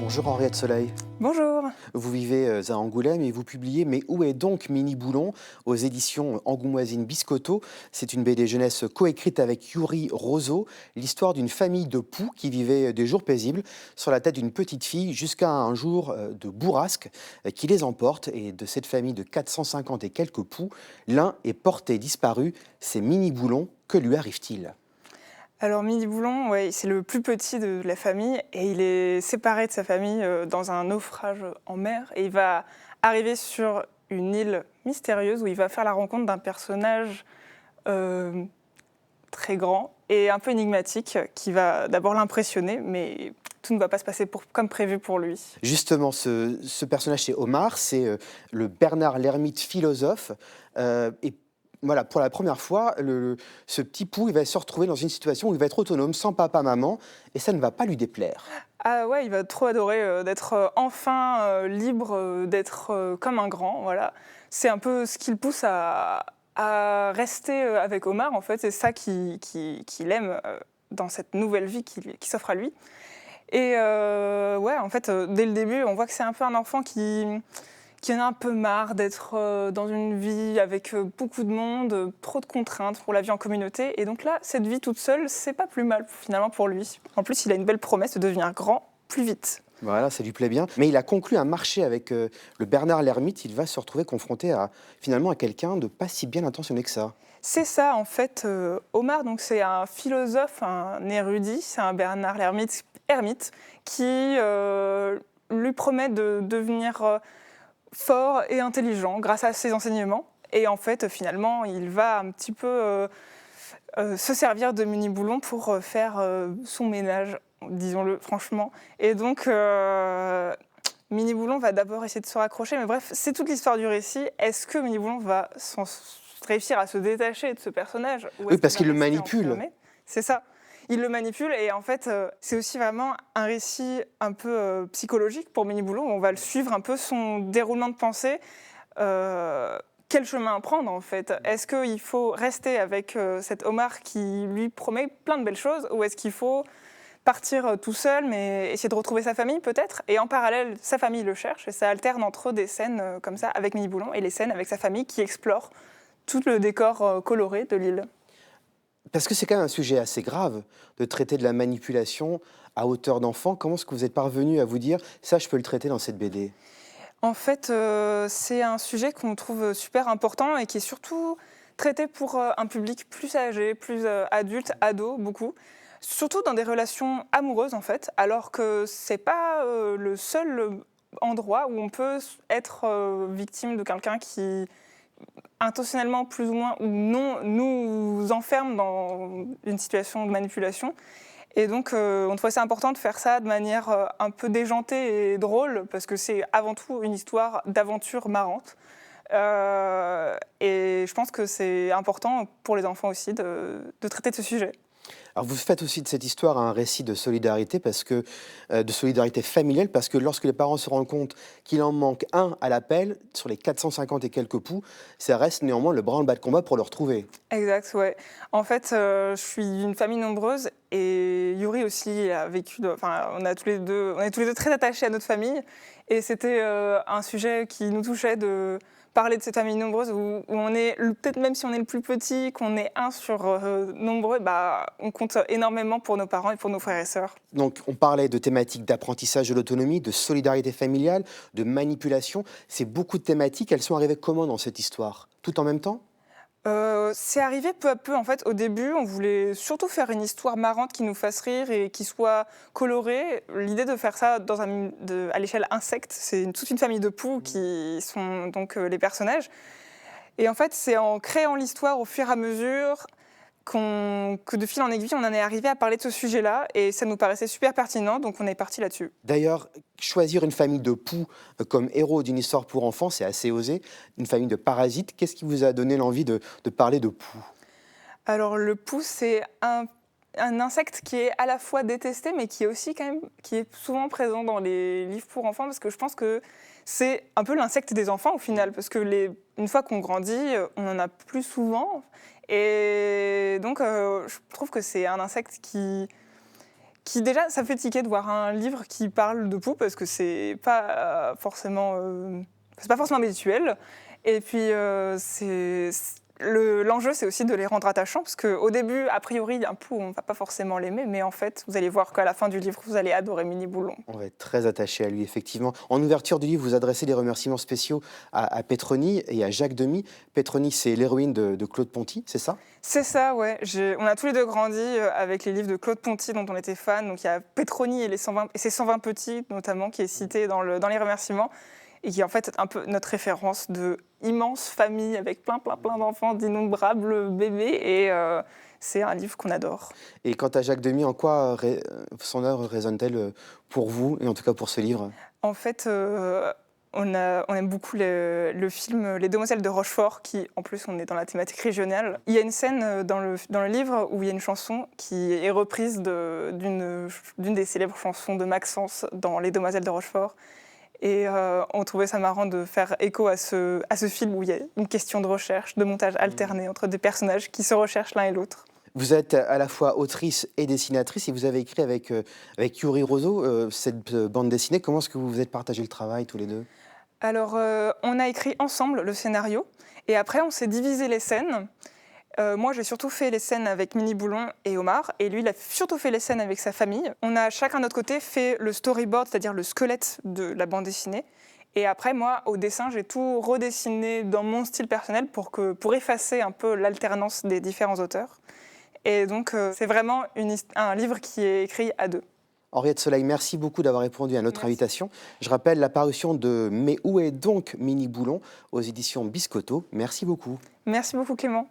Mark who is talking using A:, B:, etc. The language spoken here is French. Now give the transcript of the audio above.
A: Bonjour Henriette Soleil.
B: Bonjour.
A: Vous vivez à Angoulême et vous publiez Mais où est donc Mini Boulon aux éditions Angoumoisine Biscotto. C'est une BD jeunesse coécrite avec Yuri Roseau, l'histoire d'une famille de poux qui vivait des jours paisibles sur la tête d'une petite fille jusqu'à un jour de bourrasque qui les emporte. Et de cette famille de 450 et quelques poux, l'un est porté disparu. C'est Mini Boulon. Que lui arrive-t-il ?
B: Alors Mini Boulon, ouais, c'est le plus petit de la famille et il est séparé de sa famille dans un naufrage en mer et il va arriver sur une île mystérieuse où il va faire la rencontre d'un personnage très grand et un peu énigmatique qui va d'abord l'impressionner, mais tout ne va pas se passer comme prévu pour lui.
A: Justement, ce personnage, c'est Omar, c'est le Bernard l'ermite philosophe. Et voilà, pour la première fois, ce petit pou, il va se retrouver dans une situation où il va être autonome, sans papa, maman, et ça ne va pas lui déplaire.
B: Ah ouais, il va trop adorer d'être enfin libre, d'être comme un grand, voilà. C'est un peu ce qui le pousse à rester avec Omar, en fait. C'est ça qu'il aime dans cette nouvelle vie qui s'offre à lui. Et ouais, en fait, dès le début, on voit que c'est un peu un enfant qui en a un peu marre d'être dans une vie avec beaucoup de monde, trop de contraintes pour la vie en communauté. Et donc là, cette vie toute seule, c'est pas plus mal finalement pour lui. En plus, il a une belle promesse de devenir grand plus vite.
A: Voilà, ça lui plaît bien. Mais il a conclu un marché avec le Bernard l'ermite. Il va se retrouver confronté finalement à quelqu'un de pas si bien intentionné que ça.
B: C'est ça, en fait. Omar, donc, c'est un philosophe, un érudit, c'est un Bernard l'ermite ermite, qui lui promet de devenir fort et intelligent grâce à ses enseignements. Et en fait, finalement, il va un petit peu se servir de Mini Boulon pour faire son ménage, disons-le franchement. Et donc, Mini Boulon va d'abord essayer de se raccrocher. Mais bref, c'est toute l'histoire du récit. Est-ce que Mini Boulon va réussir à se détacher de ce personnage ou
A: Oui, parce qu'il le manipule.
B: C'est ça. Il le manipule et en fait, c'est aussi vraiment un récit un peu psychologique pour Mini Boulon. On va le suivre un peu son déroulement de pensée. Quel chemin prendre en fait ? Est-ce qu'il faut rester avec cet Omar qui lui promet plein de belles choses ou est-ce qu'il faut partir tout seul mais essayer de retrouver sa famille peut-être ? Et en parallèle, sa famille le cherche et ça alterne entre des scènes comme ça avec Mini Boulon et les scènes avec sa famille qui explorent tout le décor coloré de l'île.
A: Parce que c'est quand même un sujet assez grave de traiter de la manipulation à hauteur d'enfant. Comment est-ce que vous êtes parvenu à vous dire « ça, je peux le traiter dans cette BD » ?
B: En fait, c'est un sujet qu'on trouve super important et qui est surtout traité pour un public plus âgé, plus adulte, ado, beaucoup. Surtout dans des relations amoureuses, en fait, alors que c'est pas le seul endroit où on peut être victime de quelqu'un qui intentionnellement plus ou moins ou non nous enferme dans une situation de manipulation. Et donc on trouvait ça important de faire ça de manière un peu déjantée et drôle parce que c'est avant tout une histoire d'aventure marrante. Et je pense que c'est important pour les enfants aussi de traiter de ce sujet.
A: Alors vous faites aussi de cette histoire un récit de solidarité, de solidarité familiale, parce que lorsque les parents se rendent compte qu'il en manque un à l'appel, sur les 450 et quelques poux, ça reste néanmoins le branle-bas de combat pour le retrouver.
B: Exact, ouais. En fait, je suis d'une famille nombreuse et Yuri aussi a vécu. Enfin, on est tous les deux très attachés à notre famille et c'était un sujet qui nous touchait de parler de cette famille nombreuse où on est peut-être même si on est le plus petit, qu'on est un sur nombreux, bah on compte énormément pour nos parents et pour nos frères et sœurs.
A: Donc on parlait de thématiques d'apprentissage de l'autonomie, de solidarité familiale, de manipulation. C'est beaucoup de thématiques. Elles sont arrivées comment dans cette histoire ? Tout en même temps ?
B: C'est arrivé peu à peu. En fait, au début, on voulait surtout faire une histoire marrante qui nous fasse rire et qui soit colorée. L'idée de faire ça à l'échelle insecte, c'est toute une famille de poux qui sont donc les personnages. Et en fait, c'est en créant l'histoire au fur et à mesure que de fil en aiguille, on en est arrivé à parler de ce sujet-là. Et ça nous paraissait super pertinent, donc on est parti là-dessus.
A: D'ailleurs, choisir une famille de poux comme héros d'une histoire pour enfants, c'est assez osé. Une famille de parasites, qu'est-ce qui vous a donné l'envie de parler de poux ?
B: Alors le pou, c'est un insecte qui est à la fois détesté, mais qui est aussi quand même qui est souvent présent dans les livres pour enfants, parce que je pense que c'est un peu l'insecte des enfants au final, parce que une fois qu'on grandit, on en a plus souvent, et donc je trouve que c'est un insecte qui qui déjà, ça fait tiquer de voir un livre qui parle de poux, parce que c'est pas forcément habituel. Et puis, l'enjeu, c'est aussi de les rendre attachants, parce qu'au début, a priori, un pou, on ne va pas forcément l'aimer, mais en fait, vous allez voir qu'à la fin du livre, vous allez adorer Mini Boulon.
A: On va être très attaché à lui, effectivement. En ouverture du livre, vous adressez des remerciements spéciaux à Petroni et à Jacques Demy. Petroni, c'est l'héroïne de Claude Ponty, c'est ça?
B: C'est ça, ouais. On a tous les deux grandi avec les livres de Claude Ponty dont on était fans. Donc il y a Petroni et ses 120 petits, notamment, qui est cité dans les remerciements, et qui est en fait un peu notre référence de immense famille avec plein d'enfants, d'innombrables bébés, et c'est un livre qu'on adore.
A: Et quant à Jacques Demy, en quoi son œuvre résonne-t-elle pour vous, et en tout cas pour ce livre?
B: En fait, on aime beaucoup le film Les Demoiselles de Rochefort, qui, en plus, on est dans la thématique régionale. Il y a une scène dans le livre où il y a une chanson qui est reprise d'une des célèbres chansons de Maxence dans Les Demoiselles de Rochefort. Et on trouvait ça marrant de faire écho à ce film où il y a une question de recherche, de montage alterné entre des personnages qui se recherchent l'un et l'autre.
A: Vous êtes à la fois autrice et dessinatrice, et vous avez écrit avec Yuri Rozo cette bande dessinée. Comment est-ce que vous vous êtes partagé le travail tous les deux?
B: Alors, on a écrit ensemble le scénario, et après on s'est divisé les scènes. Moi, j'ai surtout fait les scènes avec Mini Boulon et Omar, et lui, il a surtout fait les scènes avec sa famille. On a chacun de notre côté fait le storyboard, c'est-à-dire le squelette de la bande dessinée. Et après, moi, au dessin, j'ai tout redessiné dans mon style personnel pour effacer un peu l'alternance des différents auteurs. Et donc, c'est vraiment un livre qui est écrit à deux.
A: Henriette Soleil, merci beaucoup d'avoir répondu à notre invitation. Je rappelle la parution de Mais où est donc Mini Boulon aux éditions Biscotto. Merci beaucoup.
B: Merci beaucoup, Clément.